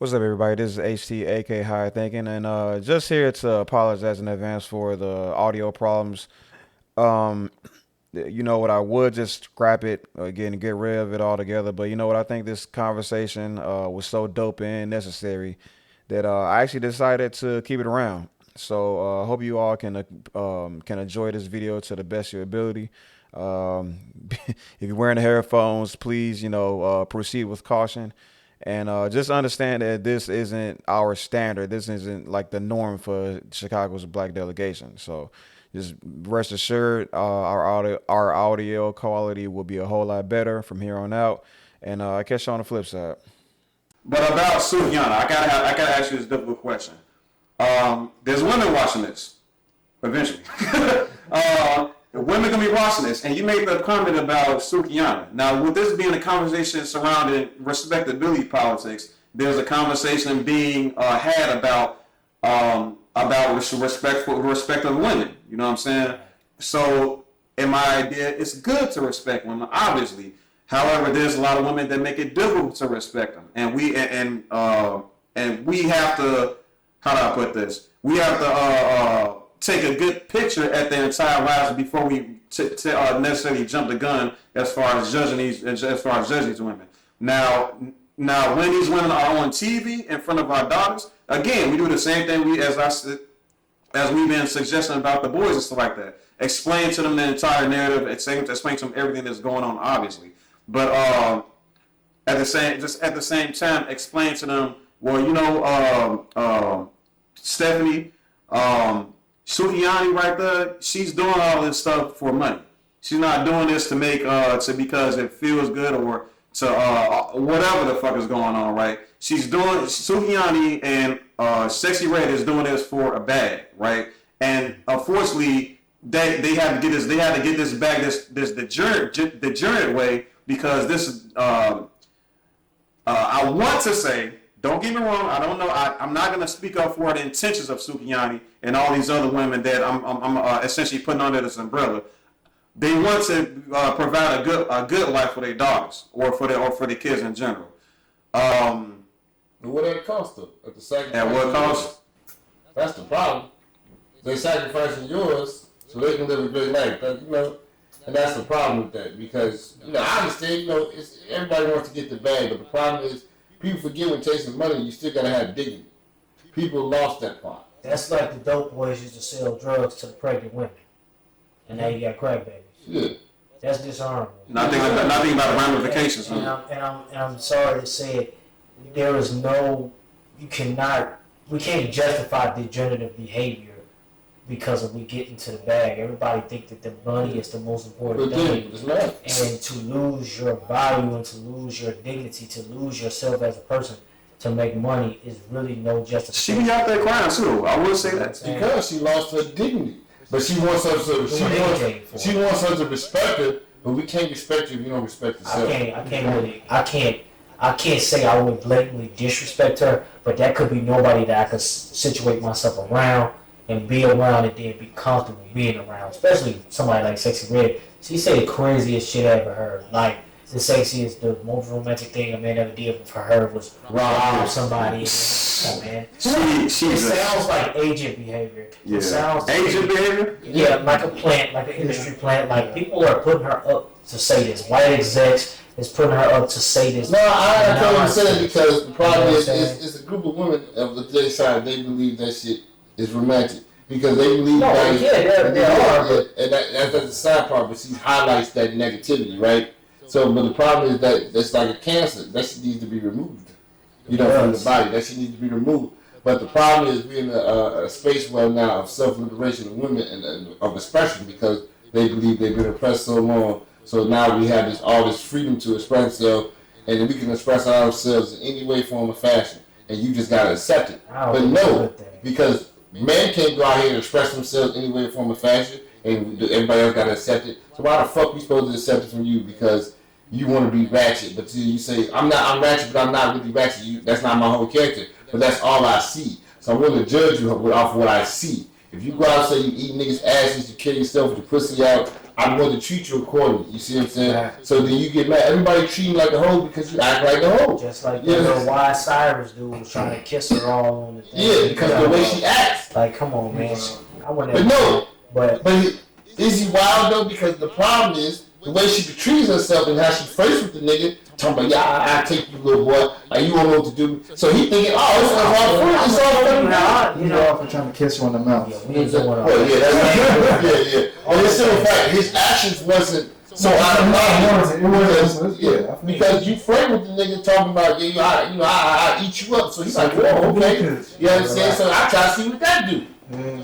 What's up, everybody? This is HT, aka High Thinking, and just here to apologize in advance for the audio problems. Um, you know what? I would just scrap it again and get rid of it altogether, but you know what? I think this conversation was so dope and necessary that I actually decided to keep it around. So I hope you all can enjoy this video to the best of your ability. Um, if you're wearing headphones, please proceed with caution. And just understand that this isn't our standard. This isn't like the norm for Chicago's Black Delegation. So just rest assured, our audio quality will be a whole lot better from here on out. And I catch you on the flip side. But about Sukihana, I gotta ask you this difficult question. There's women watching this eventually. Women gonna be watching this, and you made the comment about Sukihana. Now, with this being a conversation surrounding respectability politics, there's a conversation being had about respect of women. You know what I'm saying? So, in my idea, it's good to respect women, obviously. However, there's a lot of women that make it difficult to respect them, and we have to. How do I put this? We have to take a good picture at their entire lives before we necessarily jump the gun as far as judging these women. Now, when these women are on TV in front of our daughters, again, we do the same thing as we've been suggesting about the boys and stuff like that. Explain to them the entire narrative. Explain to them everything that's going on, obviously. But at the same time, explain to them. Well, Stephanie, Sukihana right there, she's doing all this stuff for money. She's not doing this to make because it feels good or to whatever the fuck is going on, right? She's doing Sukihana and Sexy Red is doing this for a bag, right? And unfortunately, they had to get this. They had to get this bag the journey way because this is. I want to say. Don't get me wrong. I don't know. I'm not going to speak up for the intentions of Sukihana and all these other women that I'm essentially putting under this umbrella. They want to provide a good life for their daughters or for their kids in general. And what did it cost them? At the sacrifice. At what cost? That's the problem. They sacrificing yours so they can live a great life. And that's the problem with that because I understand. Everybody wants to get the bag, but the problem is. People forget when chasing money, you still gotta have dignity. People lost that part. That's like the dope boys used to sell drugs to the pregnant women. And now you got crack babies. Yeah. That's dishonorable. Nothing about the ramifications. And I'm sorry to say it, we can't justify degenerative behavior because we get into the bag. Everybody think that the money is the most important thing. And to lose your value and to lose your dignity, to lose yourself as a person, to make money is really no justification. She be out there crying too. I will say that. Because she lost her dignity. But she wants us to respect her, but we can't respect you if you don't respect yourself. I can't say I would blatantly disrespect her, but that could be nobody that I could situate myself around and be around and then be comfortable being around, especially somebody like Sexy Red. She say the craziest shit I ever heard. Like, the sexiest, the most romantic thing a man ever did for her was rob somebody. Come on, man. It sounds like agent behavior. Yeah. It sounds agent behavior? Yeah, like a plant, like an industry plant. Like, people are putting her up to say this. White execs is putting her up to say this. No, I can't even say it because the problem is it's a group of women of the gay side, they believe that shit is romantic because they believe they are. And that's the side part, but she highlights that negativity, right? So, but the problem is that that's like a cancer. That shit needs to be removed, from the body. That shit needs to be removed. But the problem is we're in a space right now of self-liberation of women and of expression because they believe they've been oppressed so long. So now we have all this freedom to express ourselves, and we can express ourselves in any way, form, or fashion. And you just gotta accept it. But no, because men can't go out here and express themselves any way, form, or fashion, and everybody else gotta accept it. So why the fuck we supposed to accept it from you? Because you want to be ratchet, but you say I'm ratchet, but I'm not really ratchet. That's not my whole character, but that's all I see. So I'm willing to judge you off of what I see. If you go out and say you eat niggas' asses, you kill yourself with your pussy out, I'm going to treat you accordingly. You see what I'm saying? Right. So then you get mad. Everybody treat you like a hoe because you act like a hoe. Just like the little Why Cyrus dude was trying to kiss her all on the thing. Yeah, because the way she acts. Like, come on, man. I wouldn't. But no. But Is he wild though? Because the problem is the way she portrays herself and how she flirts with the nigga. Talking about, yeah, I take you, little boy. Like, you won't know what to do. So he thinking, oh, it's all fun. It's all fun now. You know, for trying to kiss her on the mouth. Yeah, we ain't doing all Well, yeah, that's yeah. And it's still a fact. His actions wasn't so out of line. It wasn't. Because you flirt with the nigga talking about, I eat you up. So he's like, whoa, okay. You know what I'm saying? So I try to see what that do.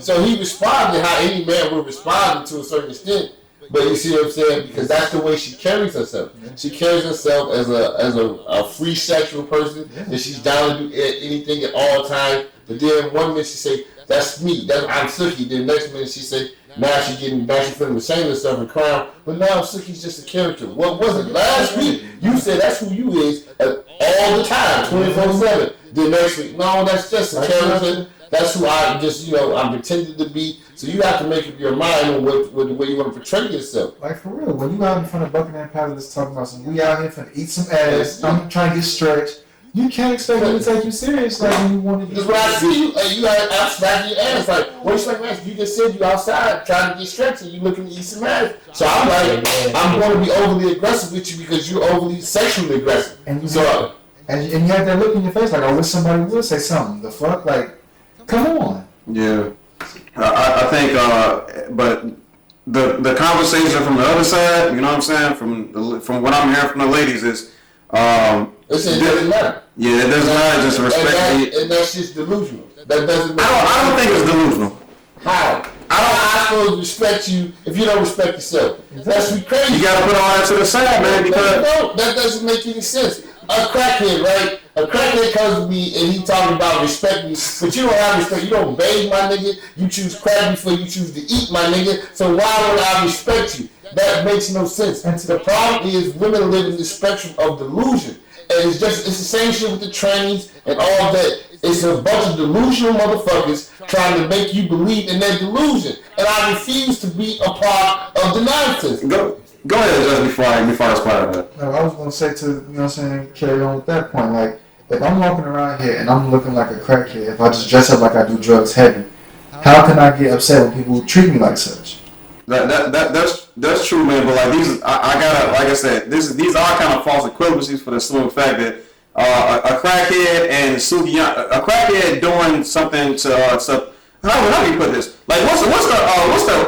So he responded how any man would respond to a certain extent. But you see what I'm saying? Because that's the way she carries herself. She carries herself as a free sexual person, and she's down to do anything at all times. But then one minute she say, "That's me. I'm Suki." Then next minute she say, now she feeling ashamed of herself and crying. But now Suki's just a character. What was it last week? You said that's who you is all the time, 24/7. Then next week, no, that's just a character. That's who I just, I'm pretending to be. So you have to make up your mind on what the way you want to portray yourself. Like, for real, when you out in front of Buckingham Palace talking about we out here finna eat some ass, I'm trying to get stretched, you can't expect me to take you serious like when you want to get Because when I see you, you got smacking your ass. Like, what you like, man? You just said you outside trying to get stretched and you looking to eat some ass. So I'm like, I'm going to be overly aggressive with you because you're overly sexually aggressive. And you have that look in your face like, I wish somebody would say something. The fuck? Like, come on. Yeah. I think, but the conversation from the other side, you know what I'm saying, from what I'm hearing from the ladies is, it doesn't matter. Yeah, it doesn't matter. Just respect and that's just delusional. That doesn't matter. I don't think it's delusional. How? I'm supposed to respect you if you don't respect yourself. That's crazy. You gotta put all that to the side, man, because that doesn't make any sense. A crackhead, right? A crackhead comes to me and he talking about respect me, but you don't have respect. You don't bathe, my nigga. You choose crack before you choose to eat, my nigga. So why would I respect you? That makes no sense. And the problem is women live in the spectrum of delusion. And it's the same shit with the trannies and all that. It's a bunch of delusional motherfuckers trying to make you believe in their delusion. And I refuse to be a part of the nonsense. Go ahead, just before I respond to that. No, I was going to say to, you know what I'm saying, carry on with that point. Like, if I'm walking around here and I'm looking like a crackhead, if I just dress up like I do drugs heavy, how can I get upset when people treat me like such? That's true, man. But like these, I gotta, like I said, these are kind of false equivalencies for the simple fact that a crackhead and Sukihana, a crackhead doing something to how do you put this? Like what's the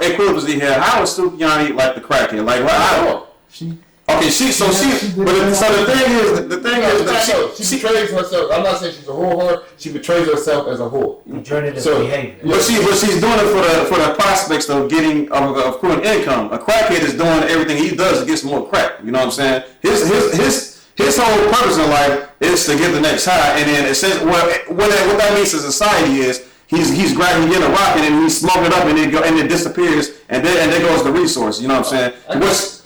equivalency here? How is Sukihana like the crackhead? Like but the thing is she betrays herself. I'm not saying she's a whore. She betrays herself as a whore. Behavior. But she's doing it for the prospects of getting of accruing income. A crackhead is doing everything he does to get some more crack. You know what I'm saying? His whole purpose in life is to get the next high, and then it says what that means to society is he's grabbing, getting a rocket, and he's smoking it up, and it disappears, and there goes the resource. You know what I'm saying?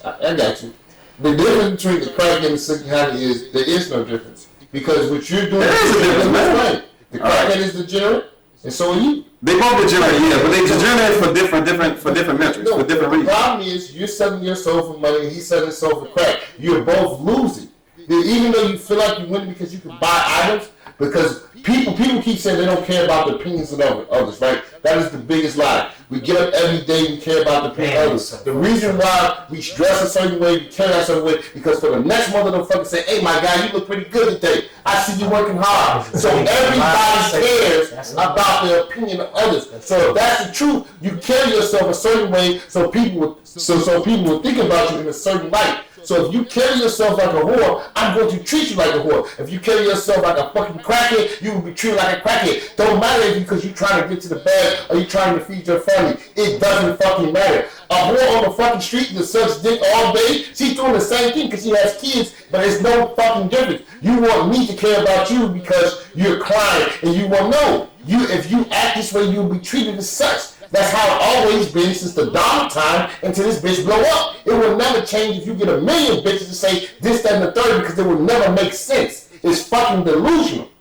I got you. The difference between the crack and the Sukihana is there is no difference because what you're doing is a difference, man. The crackhead is degenerate, and so are you. They both degenerate, yeah, but they degenerate for different metrics, for different reasons. The problem is you're selling your soul for money, and he's selling his soul for crack. You're both losing. Even though you feel like you win because you can buy items, because people keep saying they don't care about the opinions of others, right? That is the biggest lie. We get up every day, we care about the opinion of others. The reason why we dress a certain way, we carry a certain way, because for the next motherfucker say, hey, my guy, you look pretty good today. I see you working hard. So everybody cares about the opinion of others. So if that's the truth, you carry yourself a certain way so people will think about you in a certain light. So if you carry yourself like a whore, I'm going to treat you like a whore. If you carry yourself like a fucking crackhead, you will be treated like a crackhead. Don't matter if because you're trying to get to the bag or you're trying to feed your family. It doesn't fucking matter. A whore on the fucking street that sucks dick all day, she's doing the same thing because she has kids, but it's no fucking difference. You want me to care about you because you're crying and you want no. If you act this way, you'll be treated as such. That's how it always been since the dawn of time until this bitch blow up. It will never change if you get a million bitches to say this, that, and the third because it will never make sense. It's fucking delusional.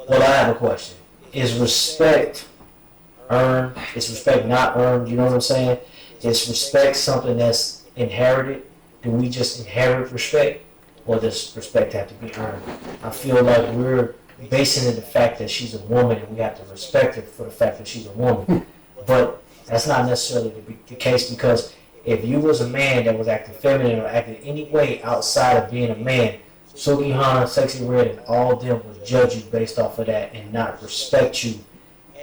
Well, I have a question. Is respect earned? Is respect not earned? You know what I'm saying? Is respect something that's inherited? Do we just inherit respect, or does respect have to be earned? I feel like we're basing it the fact that she's a woman and we have to respect her for the fact that she's a woman. But that's not necessarily the case, because if you was a man that was acting feminine or acting any way outside of being a man, Sukihana, Sexy Red, and all of them would judge you based off of that and not respect you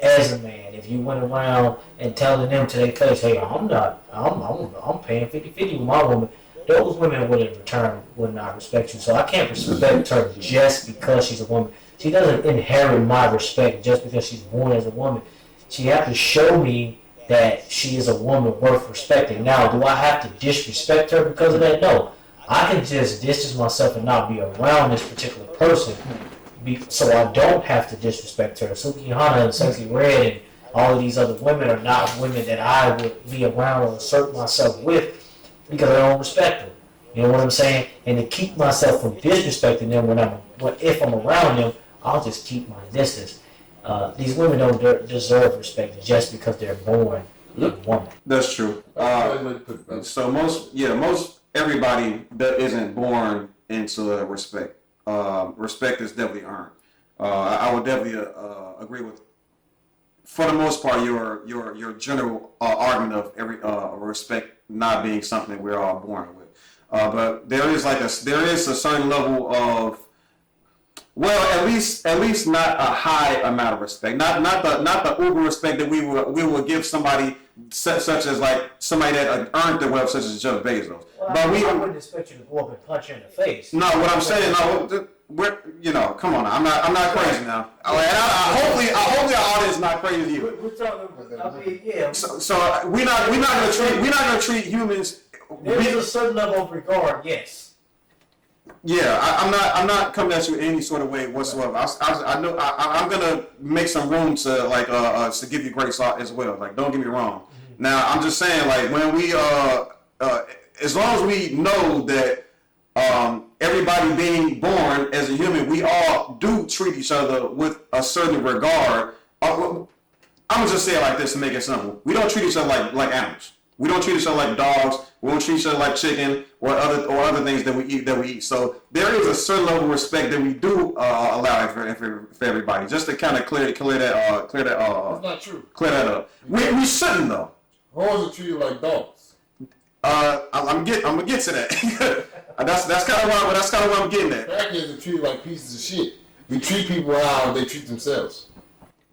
as a man. If you went around and telling them to their face, hey, I'm paying 50-50 with my woman, those women would in return would not respect you. So I can't respect her just because she's a woman. She doesn't inherit my respect just because she's born as a woman. She has to show me that she is a woman worth respecting. Now, do I have to disrespect her because of that? No. I can just distance myself and not be around this particular person, so I don't have to disrespect her. Sukihana and Sexy Red and all of these other women are not women that I would be around or assert myself with because I don't respect them. You know what I'm saying? And to keep myself from disrespecting them if I'm around them, I'll just keep my distance. These women don't deserve respect just because they're born a woman. That's true. So most everybody that isn't born into respect. Respect is definitely earned. I would definitely agree with, for the most part, your general argument of every respect not being something we're all born with. But there is a certain level of, well, at least not a high amount of respect, not the uber respect that we will give somebody such as like somebody that earned their wealth, such as Jeff Bezos. Well, But I wouldn't expect you to go up and punch her in the face. No, what I'm saying, come on, I'm not crazy now. Hopefully our audience is not crazy either. We're talking. I mean, yeah. So we're not gonna treat humans. There's a certain level of regard, yes. Yeah, I'm not coming at you in any sort of way whatsoever. I know I'm gonna make some room to to give you grace as well. Like, don't get me wrong. Mm-hmm. Now I'm just saying, like, when we as long as we know that everybody being born as a human, we all do treat each other with a certain regard. I'm gonna just say it like this to make it simple. We don't treat each other like animals. We don't treat each other like dogs. We don't treat each other like chicken or other things that we eat. So there is a certain level of respect that we do allow for everybody. Just to kind of clear that. That's not true. Clear that up. We shouldn't though. Horses are treated like dogs. I'm gonna get to that. that's kind of what I'm getting at. Crackheads are treated like pieces of shit. We treat people how they treat themselves.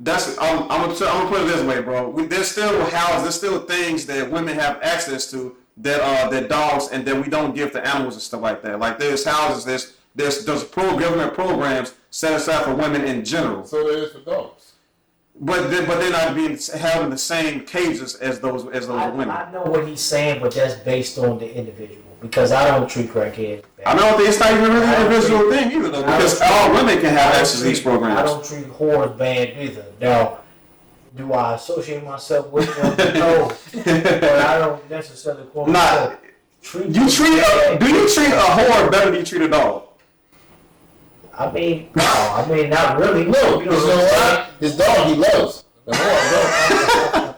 I'm gonna put it this way, bro. There's still things that women have access to that dogs and that we don't give to animals and stuff like that. Like there's houses, there's government programs set aside for women in general. So there is for dogs. But they're not having the same cages as those women. I know what he's saying, but that's based on the individual. Because I don't treat crackheads bad. I don't think it's not even really an individual thing either, though, because all women can have access to these programs. I don't treat whores bad either. Now, do I associate myself with them? No. But I don't necessarily quote Nah. Do you treat a whore better than you treat a dog? I mean, not really. No, You know what? His dog he loves. The whore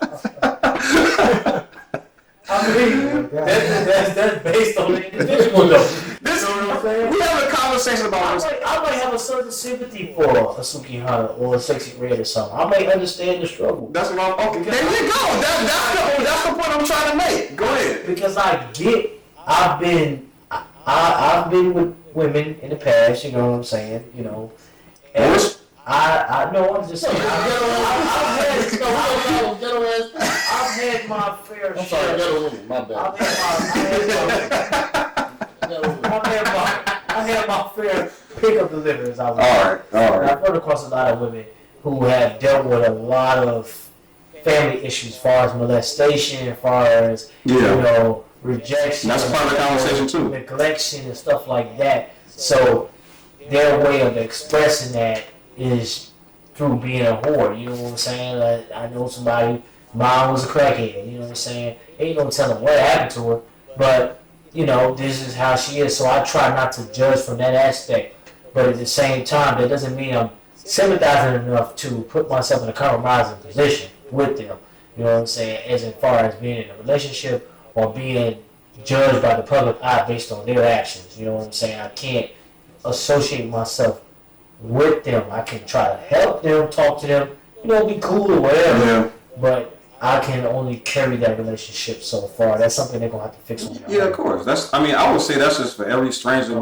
I mean, that's based on the individual, though. We have a conversation about this. I might have a certain sympathy for a Sukihana or a Sexy Red or something. I might understand the struggle. That's what I'm. Okay, there you go. That's the point I'm trying to make. Go ahead. Because I've been with women in the past. You know what I'm saying? You know. And I know. I'm just saying. I've had my fair share. My bad. I had my fair pick of deliverance. All right. I've run across a lot of women who have dealt with a lot of family issues, as far as molestation, as far as rejection. That's part of the conversation too. Neglection and stuff like that. So their way of expressing that is through being a whore. You know what I'm saying? I know somebody. Mom was a crackhead. You know what I'm saying? Ain't no telling what happened to her, but. This is how she is, so I try not to judge from that aspect. But at the same time, that doesn't mean I'm sympathizing enough to put myself in a compromising position. with them. You know what I'm saying? As far as being in a relationship or being judged by the public eye based on their actions. You know what I'm saying? I can't associate myself with them. I can try to help them, talk to them, be cool or whatever. Yeah. But I can only carry that relationship so far. That's something they're gonna have to fix on their own. Yeah, of course. I would say that's just for every stranger.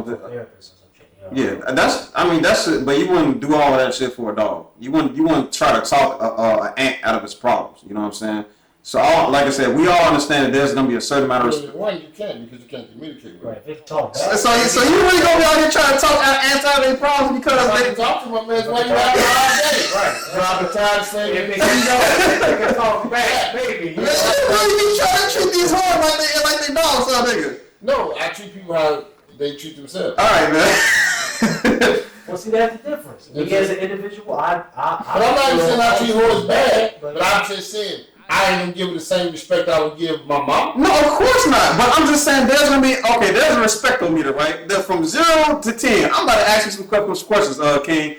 Yeah, that's it. But you wouldn't do all of that shit for a dog. You wouldn't try to talk an ant out of its problems. You know what I'm saying? So, like I said, we all understand that there's gonna be a certain amount of respect. One, you can't because you can't communicate with Right, if they talk back. So you really gonna be out here trying to talk ants out of their problems because I they can talk to my man. Why you out here all day? Right. Dropping time saying If they can talk back, maybe. Why you trying to treat these hoes like they dogs, son, nigga? No, I treat people how they treat themselves. All right, man. Well, see, that's the difference. Me as an individual, But I'm not saying I treat hoes bad, but I'm just saying I ain't gonna give her the same respect I would give my mom. No, of course not. But I'm just saying there's gonna be there's a respect meter, right? From 0 to 10. I'm about to ask you some questions, King.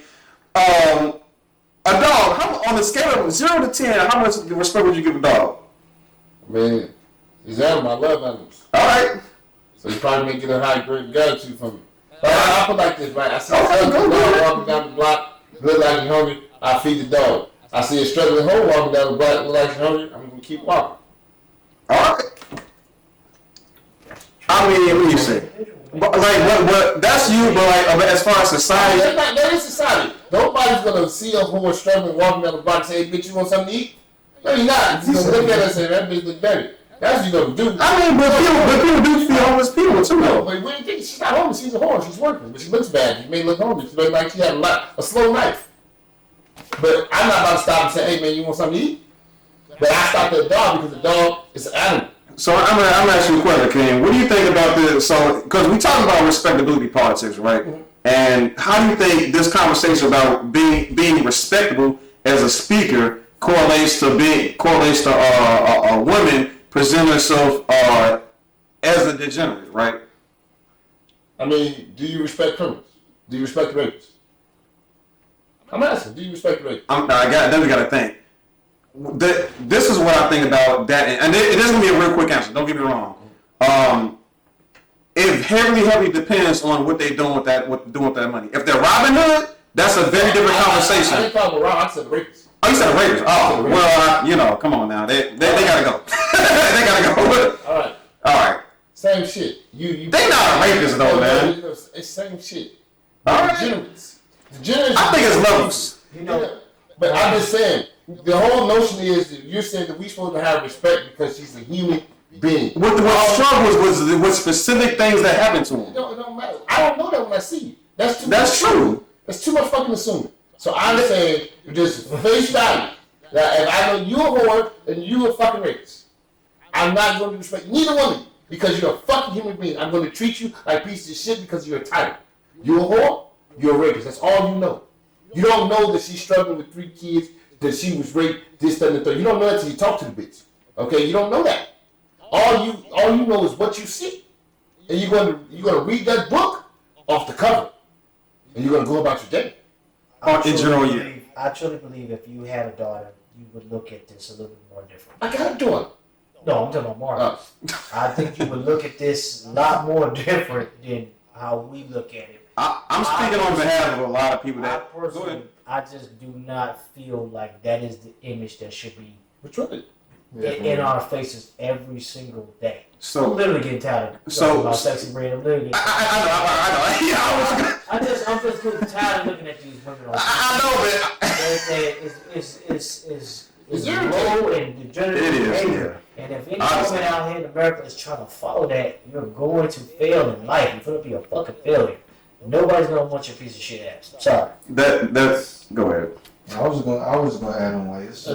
A dog, on a scale of 0 to 10, how much respect would you give a dog? I mean, these animals, I love animals. All right. So you probably may get a high grade of gratitude from me. But I put like this, right? I see a struggling dog walking down the block, look like he's hungry, I feed the dog. I see a struggling hoe walking down the block, look like he's hungry, I'm gonna keep walking. All right. I mean, what do you say? But, what? That's you. But as far as society, That is society. Nobody's gonna see a hoe struggling walking down the block and say, "Hey, bitch, you want something to eat?" No, you're not. You're gonna look at her and say, "That bitch look dirty." That's what you're gonna do. I mean, but people do feel homeless people too, No, though. but what do you think? She's not homeless. She's a whore. She's working, but she looks bad. She may look homeless. She looks like she had a slow knife. But I'm not about to stop and say, "Hey, man, you want something to eat?" But I stopped at the dog because the dog is an animal. So I'm gonna ask you a question, King. What do you think about this? So, because we talk about respectability politics, right? Mm-hmm. And how do you think this conversation about being respectable as a speaker correlates to a woman presenting herself as a degenerate, right? I mean, do you respect criminals? Do you respect the rapists? I'm asking, do you respect the rapists? Then we got to think. This is what I think about that, and it is gonna be a real quick answer. Don't get me wrong. It heavily depends on what they're doing with that money. If they're Robin Hood, that's a very different conversation. I didn't talk about Robin. I said rapists. Oh, you said rapists. Oh, well, come on now. They gotta go. They gotta go. All right. Same shit. You. They not rapist though, man. It's same shit. All right. Degenerates. I think it's levels. But I'm just saying. The whole notion is that you're saying that we're supposed to have respect because she's a human being. What struggles was specific things that happened to him. It don't matter. I don't know that when I see you. That's true. That's too much fucking assuming. So I'm saying, just face value. That if I know you a whore and you a fucking rapist, I'm not going to respect neither one of you because you're a fucking human being. I'm going to treat you like a piece of shit because you're a tyrant. You a whore, you're a rapist. That's all you know. You don't know that she's struggling with 3 kids, that she was raped, this, that, and the third. You don't know that until you talk to the bitch. Okay, you don't know that. All you know is what you see, and you're gonna read that book off the cover, and you're gonna go about your day. I truly believe if you had a daughter, you would look at this a little bit more different. I got a daughter. No, I'm talking about Marcus. I think you would look at this a lot more different than how we look at it. I'm speaking on behalf of a lot of people that. I just do not feel like that is the image that should be portrayed in our faces every single day. So I'm literally getting tired of talking about sexy brain. I'm literally getting tired. I'm just getting tired of looking at these women. I know, man. It's low and degenerate behavior. And if any woman out here in America is trying to follow that, you're going to fail in life. You're going to be a fucking failure. Nobody's gonna want your piece of shit ass. Sorry. That's go ahead. I was gonna add on like it's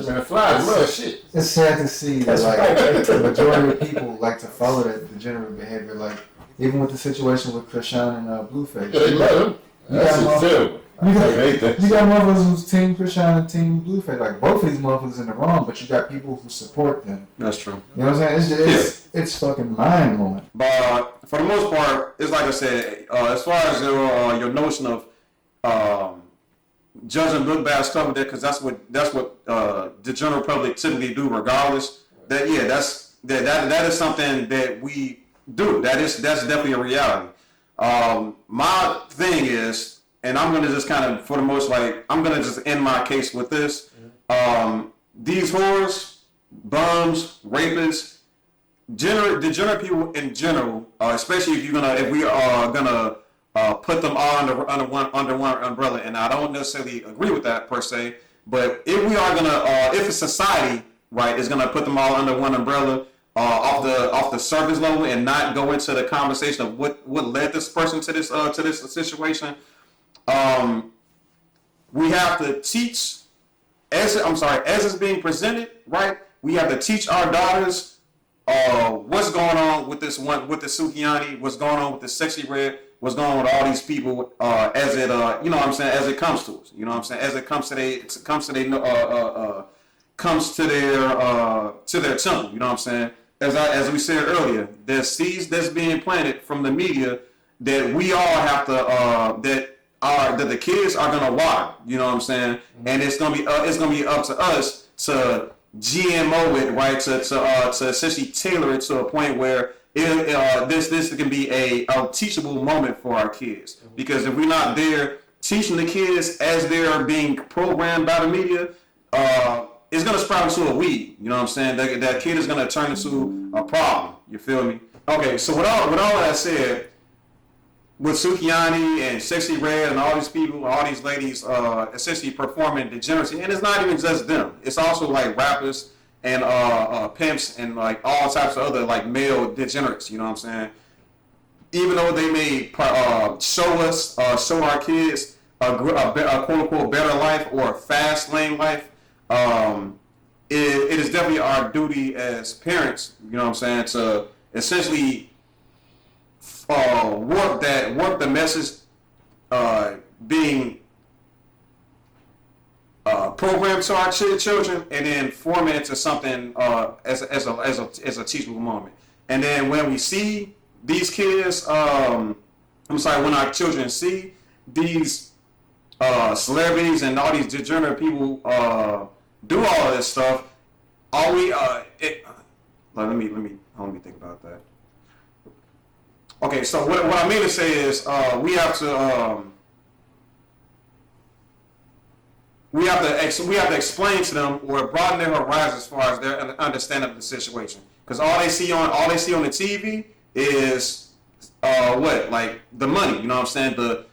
shit. It's sad to see that like the majority of people like to follow that degenerate behavior. Like even with the situation with Krishan and Blueface. Yeah, they love him. That's terrible. You got motherfuckers who's team Krishan and team Blueface. Like both of these motherfuckers in the wrong, but you got people who support them. That's true. You know what I'm saying? It's fucking mind blowing. But for the most part, it's like I said. As far as your notion of judging book bad stuff with that because that's what the general public typically do regardless. That is something that we do. That's definitely a reality. My thing is, and I'm gonna just kind of, for the most, like, I'm gonna just end my case with this. These whores, bums, rapists, degenerate people in general, especially if we are gonna put them all under one umbrella. And I don't necessarily agree with that per se, but if we are gonna, if a society, right, is gonna put them all under one umbrella, off the surface level, and not go into the conversation of what led this person to this situation, we have to teach as it's being presented, right? We have to teach our daughters what's going on with this one, with the Sukihana, what's going on with the Sexy Red, what's going on with all these people, as it you know what I'm saying, as it comes to us, you know what I'm saying, as it comes to their temple, you know what I'm saying. As we said earlier, there's seeds that's being planted from the media that we all have to that the kids are gonna water, you know what I'm saying, and it's gonna be up to us to GMO it, right, to essentially tailor it to a point where this can be a teachable moment for our kids. Because if we're not there teaching the kids as they're being programmed by the media, it's gonna sprout into a weed. You know what I'm saying? That kid is gonna turn into a problem. You feel me? Okay, so with all that said, with Sukihana and Sexy Red and all these people, all these ladies, essentially performing degeneracy, and it's not even just them. It's also like rappers and pimps and like all types of other like male degenerates. You know what I'm saying? Even though they may show our kids a quote unquote better life or a fast lane life, it is definitely our duty as parents, you know what I'm saying, to essentially work the message being programmed to our children, and then form it into something as a teachable moment. And then when we see these kids, when our children see these celebrities and all these degenerate people do all of this stuff, let me think about that. Okay, so what I mean to say is we have to explain to them or broaden their horizons as far as their understanding of the situation, because all they see on the TV is like the money, you know what I'm saying, the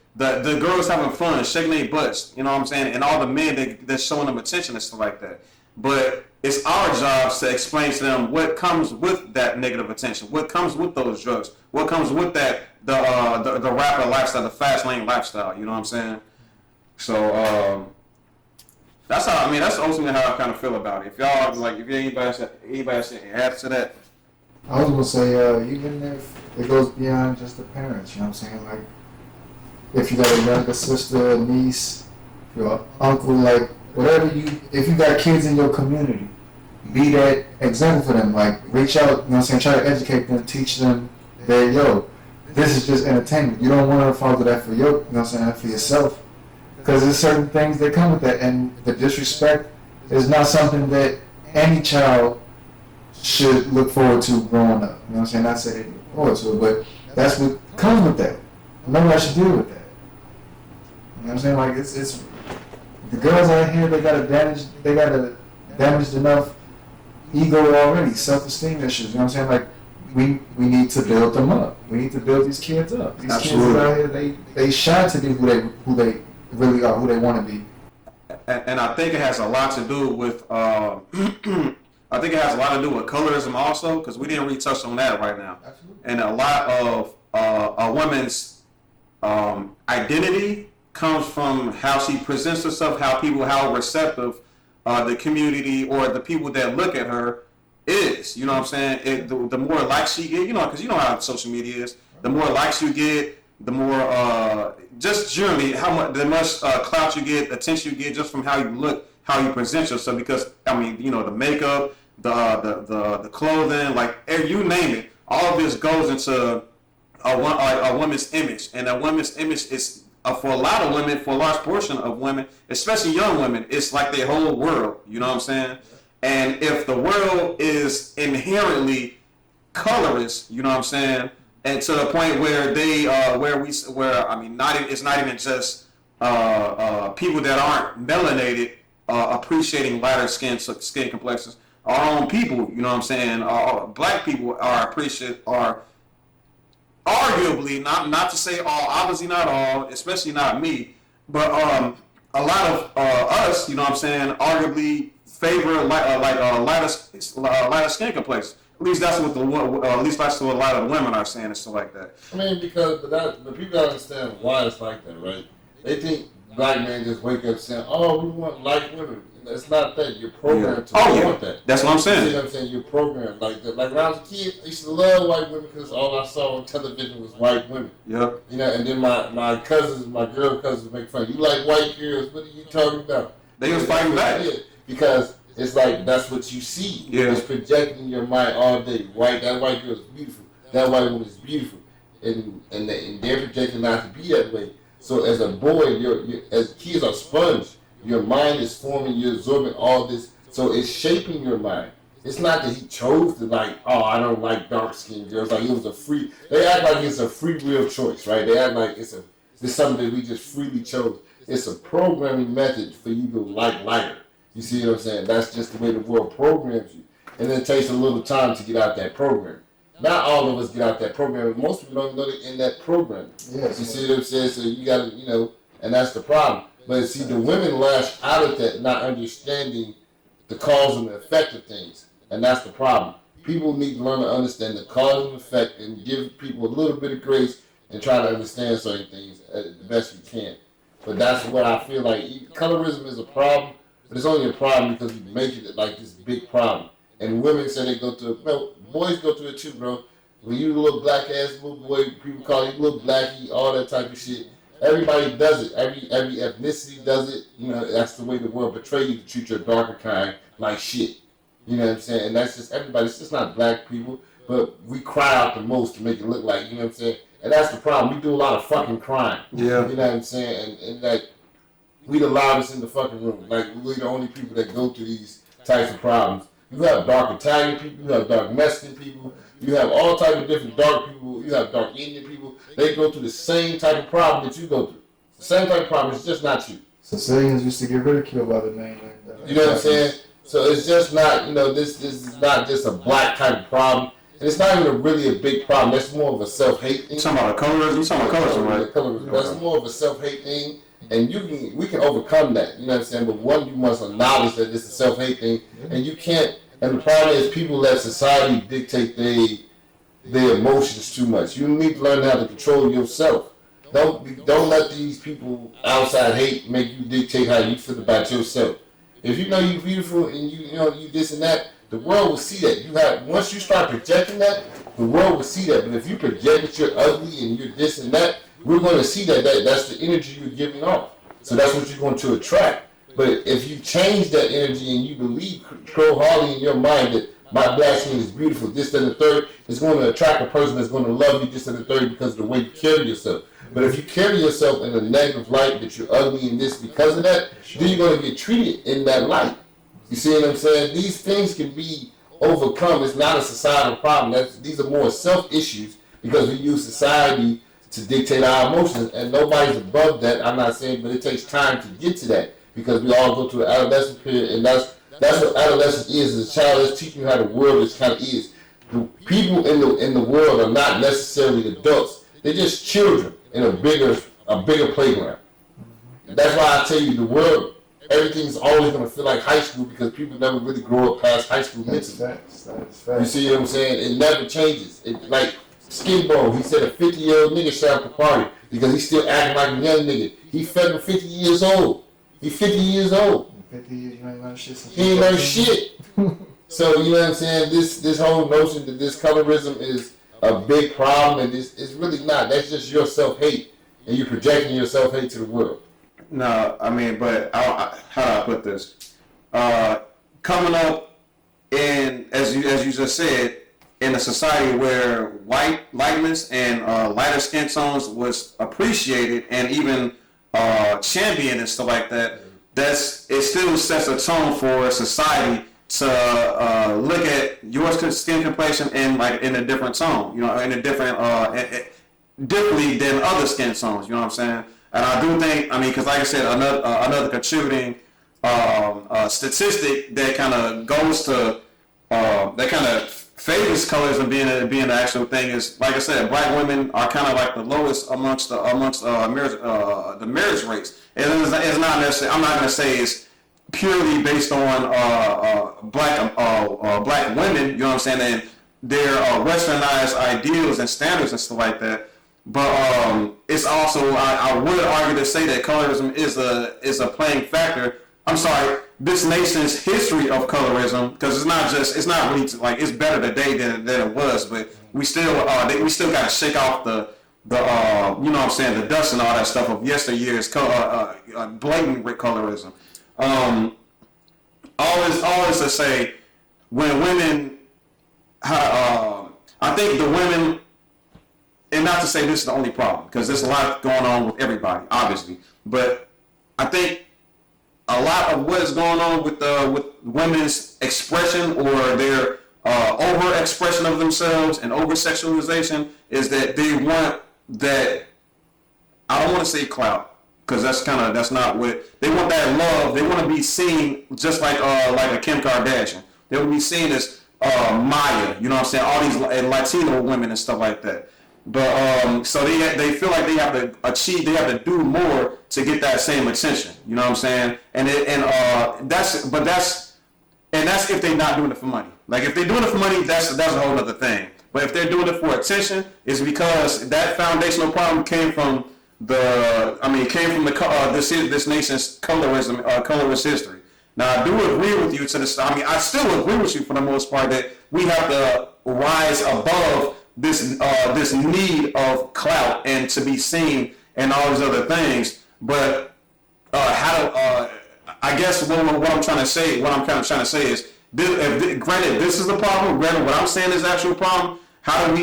girls having fun, shaking their butts, you know what I'm saying, and all the men that's showing them attention and stuff like that. But it's our jobs to explain to them what comes with that negative attention, what comes with those drugs, what comes with that the rapper lifestyle, the fast lane lifestyle. You know what I'm saying? So that's ultimately how I kind of feel about it. If y'all if anybody add to that. I was gonna say, even if it goes beyond just the parents, you know what I'm saying? Like, if you got a younger sister, a niece, your uncle, like, if you got kids in your community, be that example for them. Like, reach out, you know what I'm saying, try to educate them, teach them that, this is just entertainment. You don't want to follow that for you know what I'm saying, for yourself. Because there's certain things that come with that, and the disrespect is not something that any child should look forward to growing up. You know what I'm saying? Not say they look forward to it, but that's what comes with that. Nobody should deal with that. You know what I'm saying? Like, it's the girls out here, they got a damaged enough ego already, self-esteem issues. You know what I'm saying? Like, we need to build them up. We need to build these kids up. These Absolutely. Kids out here, they shine to be who they really are, who they want to be. And I think it has a lot to do with colorism also, because we didn't really touch on that right now. Absolutely. And a lot of a woman's identity comes from how she presents herself, how receptive the community or the people that look at her is. You know what I'm saying? The more likes she get, because you know how social media is. The more likes you get, the more just generally the much clout you get, attention you get just from how you look, how you present yourself. Because the makeup, the clothing, like you name it, all of this goes into a woman's image, and a woman's image is for a lot of women, for a large portion of women, especially young women, it's like their whole world. You know what I'm saying? And if the world is inherently colorist, you know what I'm saying, and to the point where it's not even just people that aren't melanated appreciating lighter skin complexions. Our own people, you know what I'm saying. Black people are arguably, not to say all, obviously not all, especially not me, but a lot of us, you know what I'm saying, arguably favor lighter skin complexion. At least that's what a lot of the women are saying and stuff like that. I mean, because the people gotta understand why it's like that, right? They think black men just wake up saying, "Oh, we want light women." It's not that. You're programmed to want that. That's what I'm saying. You see what I'm saying? You're programmed like that. Like when I was a kid, I used to love white women because all I saw on television was white women. Yep. You know, and then my cousins, my girl cousins, make fun. You like white girls? What are you talking about? They was fighting back because it's like that's what you see. Yeah. It's projecting in your mind all day. That white girl is beautiful. That white woman is beautiful, and they're projecting not to be that way. So as a boy, as kids are sponge. Your mind is forming, you're absorbing all this, so it's shaping your mind. It's not that he chose to I don't like dark-skinned girls. Like it was a free, they act like it's a free will choice, right? They act like it's something that we just freely chose. It's a programming method for you to like lighter. You see what I'm saying? That's just the way the world programs you. And it takes a little time to get out that program. Not all of us get out that program. Most people don't know they're in that program. Yes. You see what I'm saying? So you got to, and that's the problem. But see, the women lash out at that, not understanding the cause and the effect of things. And that's the problem. People need to learn to understand the cause and effect and give people a little bit of grace and try to understand certain things the best we can. But that's what I feel like. Colorism is a problem, but it's only a problem because we make it like this big problem. And women say they go through it. No, boys go through it too, bro. When you a little black ass little boy, people call you little blackie, all that type of shit. Everybody does it. Every ethnicity does it. That's the way the world portrays you to treat your darker kind like shit. You know what I'm saying? And that's just everybody. It's just not black people, but we cry out the most to make it look like, you know what I'm saying? And that's the problem. We do a lot of fucking crime. Yeah. You know what I'm saying? And like, we the loudest in the fucking room. Like, we're the only people that go through these types of problems. You have dark Italian people. You have dark Mexican people. You have all types of different dark people. You have dark Indian people. They go through the same type of problem that you go through. The same type of problem. It's just not you. Sicilians used to get ridiculed by the mainland. You know what I'm saying? So it's just not, this is not just a black type of problem. And it's not even really a big problem. That's more of a self-hate thing. You talking about colorism? You talking about colorism, right? Colorism. That's more of a self-hate thing. And we can overcome that. You know what I'm saying? But one, you must acknowledge that it's a self-hate thing. And you can't. And the problem is people let society dictate their emotions too much. You need to learn how to control yourself. Don't let these people outside hate make you dictate how you feel about yourself. If you know you're beautiful and you this and that, the world will see that. Once you start projecting that, the world will see that. But if you project that you're ugly and you're this and that, we're going to see that that's the energy you're giving off. So that's what you're going to attract. But if you change that energy and you believe wholeheartedly in your mind that my black skin is beautiful, this, that, and the third, it's going to attract a person that's going to love you, this, and the third, because of the way you carry yourself. But if you carry yourself in a negative light, that you're ugly and this because of that, then you're going to get treated in that light. You see what I'm saying? These things can be overcome. It's not a societal problem. These are more self-issues because we use society to dictate our emotions, and nobody's above that. I'm not saying, but it takes time to get to that because we all go through an adolescent period, and that's what adolescence is. As a child, it's teaching you how the world is. The people in the world are not necessarily adults. They're just children in a bigger playground. That's why I tell you, the world, everything's always going to feel like high school because people never really grow up past high school mentally. You see what I'm saying? It never changes. Like Skin Bone, he said a 50-year-old nigga shot up the party because he's still acting like a young nigga. He fucking 50 years old. He's 50 years old. In 50 years, you ain't learned shit. He ain't learned shit. So, you know what I'm saying? This whole notion that this colorism is a big problem, and it's really not. That's just your self-hate, and you're projecting your self-hate to the world. No, I mean, but how do I put this? Coming up in, as you just said, in a society where lightness and lighter skin tones was appreciated and even championed and stuff like that, it still sets a tone for society to look at your skin complexion in a different tone, in a different differently than other skin tones. You know what I'm saying? And I do think, because like I said, another contributing statistic that kind of goes to that kind of favors colorism being the actual thing is, like I said, black women are kind of like the lowest amongst the marriage rates. It's not necessarily. I'm not going to say it's purely based on black women. You know what I'm saying? And their westernized ideals and standards and stuff like that. But it's also, I would argue to say that colorism is a playing factor. I'm sorry, this nation's history of colorism, because it's not really like it's better today than it was, but we still got to shake off the you know what I'm saying, the dust and all that stuff of yesteryear's blatant colorism. All this to say, when women, I think the women. And not to say this is the only problem, because there's a lot going on with everybody, obviously. But I think a lot of what is going on with women's expression or their over-expression of themselves and over-sexualization is that they want that, I don't want to say clout, because that's not what, they want that love. They want to be seen just like a Kim Kardashian. They want to be seen as Maya, you know what I'm saying? All these Latino women and stuff like that. But so they feel like they have to do more to get that same attention. You know what I'm saying? That's if they're not doing it for money. Like if they're doing it for money, that's a whole other thing. But if they're doing it for attention, it's because that foundational problem came from this nation's colorist history. Now I do agree with you to this. I still agree with you for the most part that we have to rise above this need of clout and to be seen and all these other things. But I guess what I'm trying to say, what I'm kind of trying to say is, granted this is the problem. Granted, what I'm saying is the actual problem. How do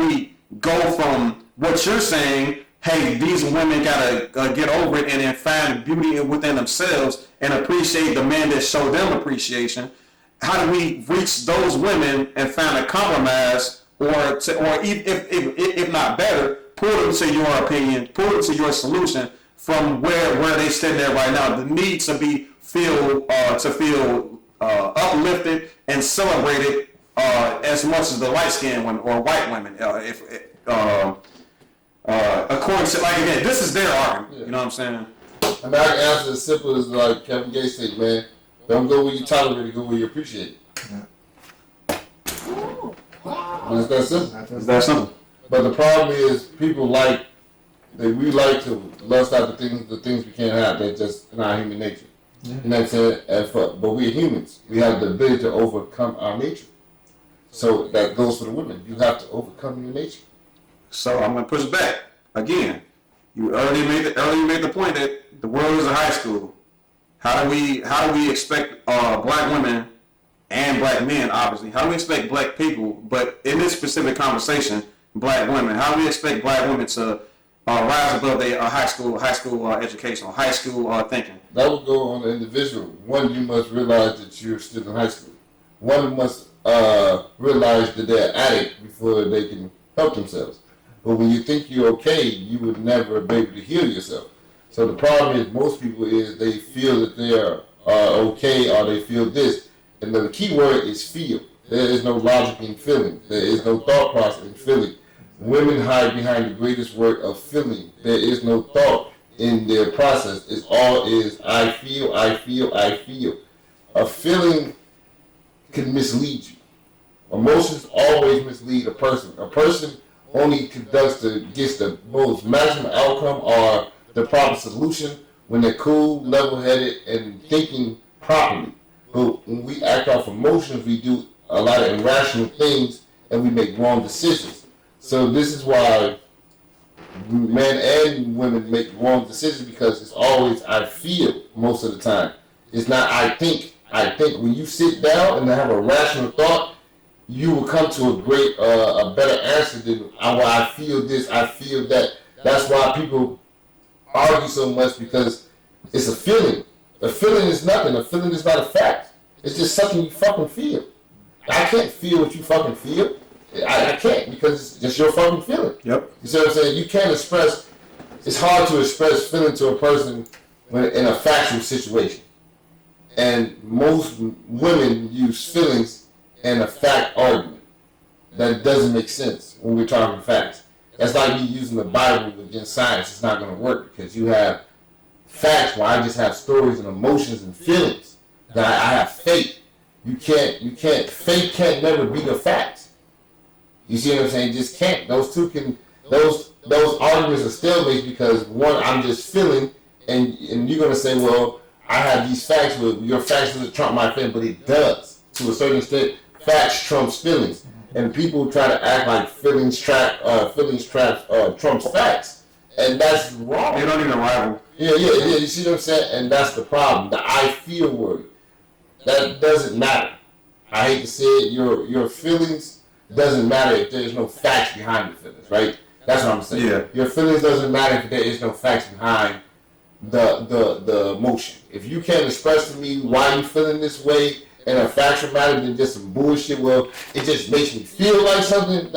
we go from what you're saying? Hey, these women gotta get over it and then find beauty within themselves and appreciate the man that showed them appreciation. How do we reach those women and find a compromise? Or if not better, pull them to your opinion, pull them to your solution from where they stand there right now. The need to feel uplifted and celebrated as much as the light skinned women or white women. According to, like, again, this is their argument. Yeah. You know what I'm saying? I mean, I can answer as simple as like Kevin Gates said, man. Don't go where you tolerate it, go where you appreciate it. Yeah. It's that simple. It's that simple. But the problem is, people we like to lust out the things we can't have. That's just in our human nature. Yeah. And that's it. But we're humans. We have the ability to overcome our nature. So that goes for the women. You have to overcome your nature. So I'm gonna push back again. You earlier made the point that the world is a high school. How do we expect black women and black men, obviously, how do we expect black people, but in this specific conversation, black women, how do we expect black women to rise above their high school education, high school thinking? That would go on the individual. One, you must realize that you're still in high school. One must realize that they're an addict before they can help themselves. But when you think you're okay, you would never be able to heal yourself. So the problem is, most people they feel that they are okay, or they feel this. And the key word is feel. There is no logic in feeling. There is no thought process in feeling. Women hide behind the greatest word of feeling. There is no thought in their process. It's all is I feel, I feel, I feel. A feeling can mislead you. Emotions always mislead a person. A person only gets the most maximum outcome or the proper solution when they're cool, level-headed, and thinking properly. But when we act off emotions, we do a lot of irrational things and we make wrong decisions. So this is why men and women make wrong decisions, because it's always I feel most of the time. It's not I think. I think when you sit down and have a rational thought, you will come to a better answer than well, I feel this, I feel that. That's why people argue so much because it's a feeling. A feeling is nothing. A feeling is not a fact. It's just something you fucking feel. I can't feel what you fucking feel. I can't because it's just your fucking feeling. Yep. You see what I'm saying? You can't express. It's hard to express feeling to a person when in a factual situation. And most women use feelings in a fact argument. That doesn't make sense when we're talking facts. That's like me using the Bible against science. It's not going to work because you have facts where I just have stories and emotions and feelings. That I have faith. You can't, faith can't never be the facts. You see what I'm saying? Just can't. Those two can, those arguments are stalemates because one, I'm just feeling, and you're going to say, well, I have these facts, but your facts doesn't trump my feeling, but it does. To a certain extent, facts trumps feelings. And people try to act like feelings trumps facts. And that's wrong. They don't even rival. Yeah, you see what I'm saying? And that's the problem. The I feel word. That doesn't matter. I hate to say it, your feelings doesn't matter if there's no facts behind your feelings, right? That's what I'm saying. Yeah. Your feelings doesn't matter if there is no facts behind the emotion. If you can't express to me why you feeling this way in a factual matter than just some bullshit, well, it just makes me feel like something,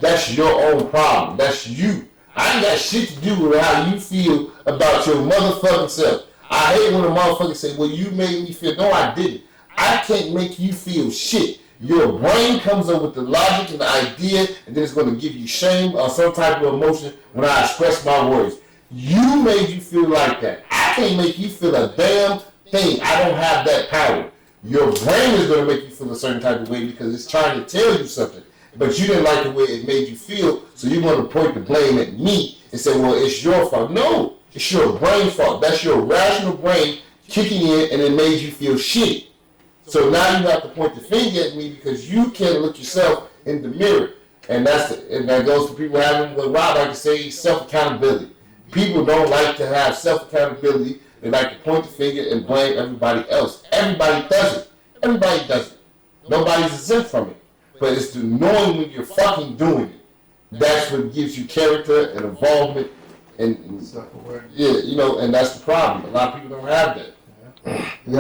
that's your own problem. That's you. I ain't got shit to do with how you feel about your motherfucking self. I hate when a motherfucker say, well, you made me feel. No, I didn't. I can't make you feel shit. Your brain comes up with the logic and the idea, and then it's going to give you shame or some type of emotion when I express my words. You made you feel like that. I can't make you feel a damn thing. I don't have that power. Your brain is going to make you feel a certain type of way because it's trying to tell you something. But you didn't like the way it made you feel, so you want to point the blame at me and say, well, it's your fault. No, it's your brain fault. That's your rational brain kicking in and it made you feel shitty. So now you have to point the finger at me because you can't look yourself in the mirror. And that goes to people having what Rob like to say, self-accountability. People don't like to have self-accountability. They like to point the finger and blame everybody else. Everybody does it. Everybody does it. Nobody's exempt from it. But it's the knowing when you're fucking doing it. That's what gives you character and involvement and yeah, and that's the problem. A lot of people don't have that. We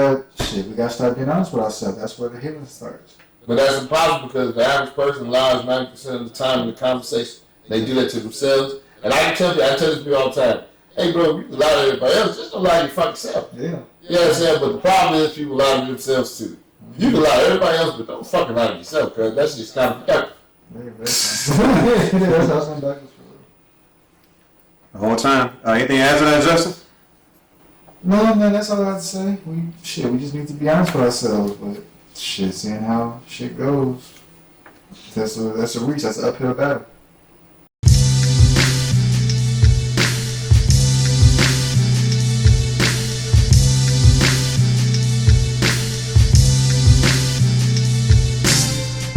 gotta start being honest with ourselves. That's where the healing starts. But that's impossible because the average person lies 90% of the time in the conversation. They do that to themselves. And I tell this to people all the time. Hey, bro, you can lie to everybody else. Just don't lie to your fucking self. Yeah. You know what I'm saying? But the problem is people lie to themselves too. You can lie to everybody else, but don't fucking lie to yourself, because that's just kind of productive. That's how some doctors feel. The whole time. Anything to add to that, Justin? No, man, that's all I have to say. We just need to be honest with ourselves. But seeing how shit goes, that's a reach. That's an uphill battle.